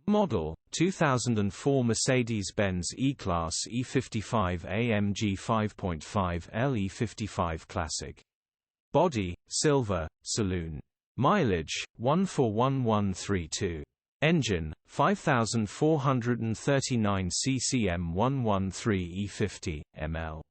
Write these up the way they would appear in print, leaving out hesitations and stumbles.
Model, 2004 Mercedes-Benz E-Class E55 AMG 5.5 E55 Classic. Body, silver, saloon. Mileage, 141132. Engine, 5439 cc M113 E50, ml.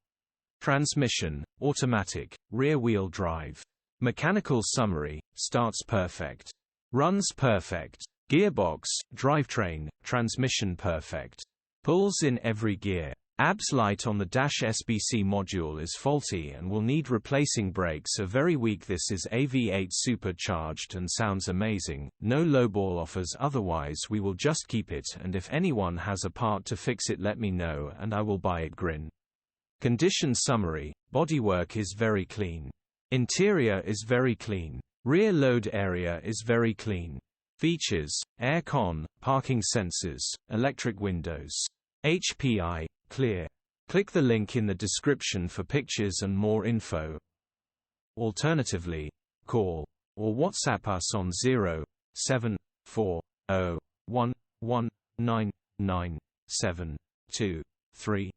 Transmission, automatic, rear-wheel drive. Mechanical summary, starts perfect. Runs perfect. Gearbox, drivetrain, transmission perfect. Pulls in every gear. ABS light on the dash SBC module is faulty and will need replacing. Brakes are very weak. This is a V8 supercharged and sounds amazing. No lowball offers, otherwise we will just keep it, and if anyone has a part to fix it let me know and I will buy it. Grin. Condition summary, bodywork is very clean. Interior is very clean. Rear load area is very clean. Features: aircon, parking sensors, electric windows. HPI, clear. Click the link in the description for pictures and more info. Alternatively, call or WhatsApp us on 07401199723.